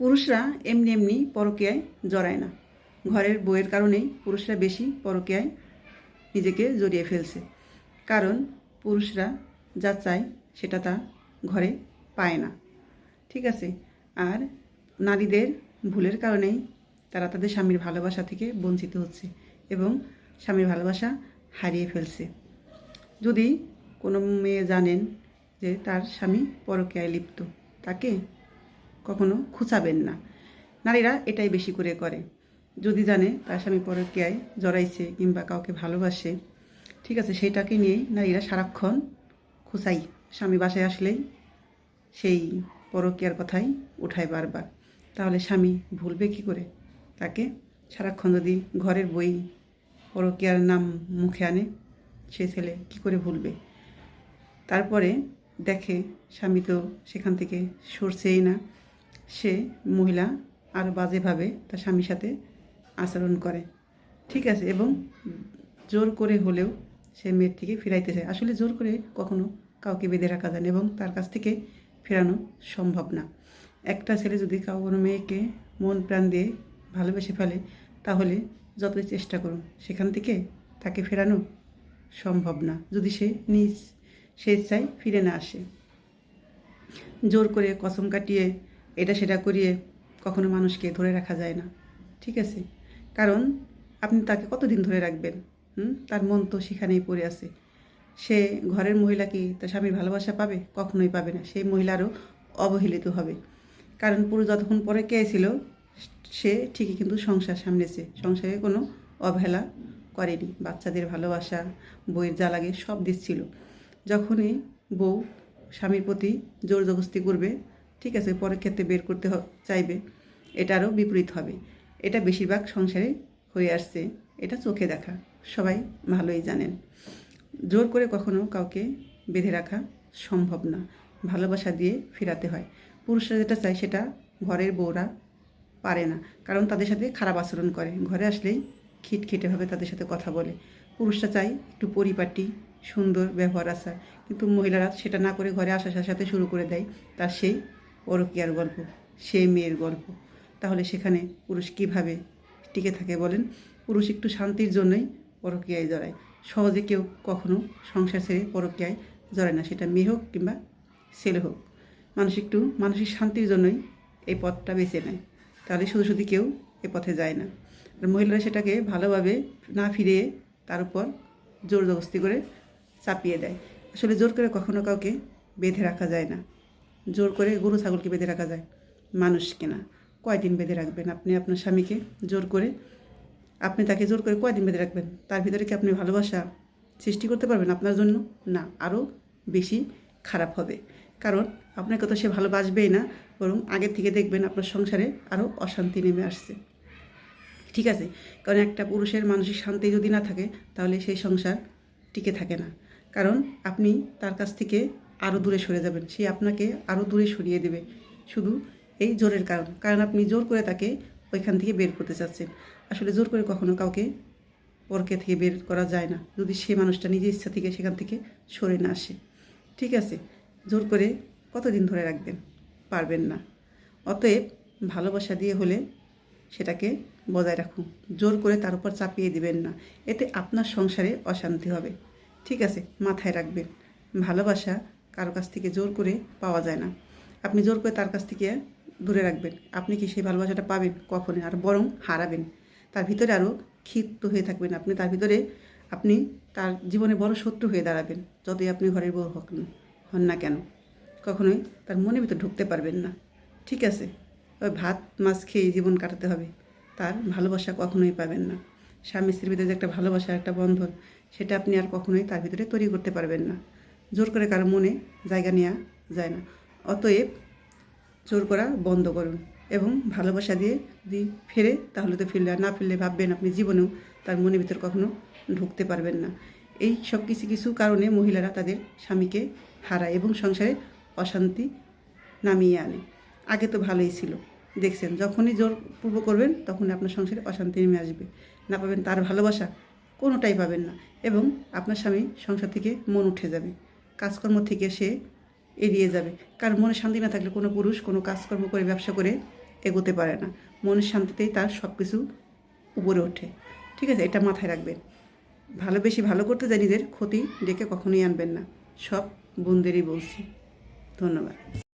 পুরুষরা এমনি এমনি পরকীয়ায় জড়ায় না। ঘরের বউয়ের কারণেই পুরুষরা বেশি পরকীয়ায় নিজেকে জড়িয়ে ফেলছে। কারণ পুরুষরা যা চায় সেটা তা ঘরে পায় না। ঠিক আছে। আর নারীদের ভুলের কারণেই তারা তাদের স্বামীর ভালোবাসা থেকে বঞ্চিত হচ্ছে এবং স্বামীর ভালোবাসা হারিয়ে ফেলছে। যদি কোনো মেয়ে জানেন যে তার স্বামী পরকীয়ায় লিপ্ত, তাকে কখনো খুঁচাবেন না। নারীরা এটাই বেশি করে করে। যদি জানে তার স্বামী পরকীয়ায় জড়াইছে কিংবা কাউকে ভালোবাসে, ঠিক আছে, সেটাকে নিয়েই নারীরা সারাক্ষণ খুঁচাই। স্বামী বাসায় আসলেই সেই পরকীয়ার কথাই উঠায় বারবার। তাহলে স্বামী ভুলবে কী করে তাকে? সারাক্ষণ যদি ঘরের বই পরকীয়ার নাম মুখে আনে, সে ছেলে কী করে ভুলবে? তারপরে দেখে স্বামী তো সেখান থেকে সরছেই না, সে মহিলা আরও বাজেভাবে তার স্বামীর সাথে আচরণ করে। ঠিক আছে। এবং জোর করে হলেও সে মেয়ের থেকে ফিরাইতে চায়। আসলে জোর করে কখনো কাউকে বেঁধে রাখা যায় না এবং তার কাছ থেকে ফেরানো সম্ভব না। একটা ছেলে যদি কোনো মেয়েকে মন প্রাণ দিয়ে ভালোবেসে ফেলে, তাহলে যতই চেষ্টা করুন সেখান থেকে তাকে ফেরানো সম্ভব না, যদি সে নিজ স্বেচ্ছায় ফিরে না আসে। জোর করে কসম কাটিয়ে এটা সেটা করিয়ে কখনো মানুষকে ধরে রাখা যায় না। ঠিক আছে। কারণ আপনি তাকে কতদিন ধরে রাখবেন? তার মন তো সেখানেই পড়ে আছে। সে ঘরের মহিলা কি তার স্বামীর ভালোবাসা পাবে? কখনোই পাবে না। সেই মহিলারও অবহেলিত হবে। কারণ পুরুষ যতক্ষণ পরে কে ছিল, সে ঠিকই কিন্তু সংসার সামলেছে, সংসারে কোনো অবহেলা করেনি। বাচ্চাদের ভালোবাসা, বইয়ের যা লাগে সব দিচ্ছিল। যখনই বউ স্বামীর প্রতি জোর জবরদস্তি করবে, ঠিক আছে, পরের ক্ষেত্রে বের করতে চাইবে, এটা আরও বিপরীত হবে। এটা বেশিরভাগ সংসারে হয়ে আসছে, এটা চোখে দেখা, সবাই ভালোই জানেন। জোর করে কখনো কাউকে বেঁধে রাখা সম্ভব না, ভালোবাসা দিয়ে ফেরাতে হয়। পুরুষরা যেটা চায় সেটা ঘরের বউরা পারে না, কারণ তাদের সাথে খারাপ আচরণ করে। ঘরে আসলেই খিটখিটেভাবে তাদের সাথে কথা বলে। পুরুষরা চায় একটু পরিপাটি, সুন্দর ব্যবহার আচার, কিন্তু মহিলারা সেটা না করে ঘরে আসার সাথে শুরু করে দেয় তার সেই পরকীয়ার গল্প, সেই মেয়ের গল্প। তাহলে সেখানে পুরুষ কীভাবে টিকে থাকে বলেন? পুরুষ একটু শান্তির জন্যই পরকীয়ায় জড়ায়। সহজে কেউ কখনো সংসার ছেড়ে পরকীয়ায় জড়ায় না, সেটা মেয়ে হোক কিংবা ছেলে হোক। মানুষ একটু মানসিক শান্তির জন্যই এই পথটা বেছে নেয়। তাহলে শুধু শুধু কেউ এ পথে যায় না। আর মহিলারা সেটাকে ভালোভাবে না ফিরিয়ে তার উপর জোর জবরদস্তি করে চাপিয়ে দেয়। আসলে জোর করে কখনো কাউকে বেঁধে রাখা যায় না। জোর করে গরু ছাগলকে বেঁধে রাখা যায়, মানুষকে না। কয়দিন বেঁধে রাখবেন আপনি আপনার স্বামীকে জোর করে? আপনি তাকে জোর করে কয়দিন বেঁধে রাখবেন? তার ভিতরে কি আপনি ভালোবাসা সৃষ্টি করতে পারবেন আপনার জন্য? না, আরও বেশি খারাপ হবে। কারণ আপনাকে তো সে ভালোবাসবেই না, বরং আগের থেকে দেখবেন আপনার সংসারে আরও অশান্তি নেমে আসছে। ঠিক আছে। কারণ একটা পুরুষের মানসিক শান্তি যদি না থাকে, তাহলে সেই সংসার টিকে থাকে না। কারণ আপনি তার কাছ থেকে আরও দূরে সরে যাবেন, সে আপনাকে আরও দূরে সরিয়ে দেবে, শুধু এই জোরের কারণ আপনি জোর করে তাকে ওইখান থেকে বের করতে চাচ্ছেন। আসলে জোর করে কখনো কাউকে পরকে থেকে বের করা যায় না, যদি সে মানুষটা নিজের ইচ্ছা থেকে সেখান থেকে সরে না আসে। ঠিক আছে। জোর করে কতদিন ধরে রাখবেন? পারবেন না। অতএব ভালোবাসা দিয়ে হলে সেটাকে বজায় রাখুন, জোর করে তার উপর চাপিয়ে দিবেন না, এতে আপনার সংসারে অশান্তি হবে। ঠিক আছে, মাথায় রাখবেন, ভালোবাসা কারো কাছ থেকে জোর করে পাওয়া যায় না। আপনি জোর করে তার কাছ থেকে দূরে রাখবেন, আপনি কি সেই ভালোবাসাটা পাবেন? কখনই, আর বরং হারাবেন। তার ভিতরে আরও ক্ষিপ্ত হয়ে থাকবেন আপনি, তার ভিতরে আপনি তার জীবনে বড় শত্রু হয়ে দাঁড়াবেন। যতই আপনি ঘরের বউ হন না কেন, কখনোই তার মনের ভিতর ঢুকতে পারবেন না। ঠিক আছে। ওই ভাত মাছ খেয়ে জীবন কাটাতে হবে, তার ভালোবাসা কখনোই পাবেন না। স্বামী স্ত্রীর ভিতরে যে একটা ভালোবাসা, একটা বন্ধন, সেটা আপনি আর কখনোই তার ভিতরে তৈরি করতে পারবেন না। জোর করে কারো মনে জায়গা নেওয়া যায় না। অতএব জোর করা বন্ধ করুন এবং ভালোবাসা দিয়ে যদি ফেরে, তাহলে তো ফিরলে, আর না ফিরলে ভাববেন আপনি জীবনেও তার মনের ভিতর কখনো ঢুকতে পারবেন না। এই সব কিছু কারণে মহিলারা তাদের স্বামীকে হারায় এবং সংসারে অশান্তি নামিয়ে আনে। আগে তো ভালোই ছিল, দেখছেন, যখনই জোরপূর্ব করবেন তখনই আপনার সংসারে অশান্তি নেমে আসবে। না পাবেন তার ভালোবাসা, কোনোটাই পাবেন না। এবং আপনার স্বামী সংসার থেকে মন উঠে যাবে, কাজকর্ম থেকে সে এড়িয়ে যাবে। কারণ মনে শান্তি না থাকলে কোনো পুরুষ কোনো কাজকর্ম করে, ব্যবসা করে এগোতে পারে না। মনের শান্তিতেই তার সব কিছু উপরে ওঠে। ঠিক আছে, এটা মাথায় রাখবেন। বেশি ভালো করতে যাই নিজের ক্ষতি ডেকে কখনোই আনবেন না। সব বোনদেরই বলছি। ধন্যবাদ।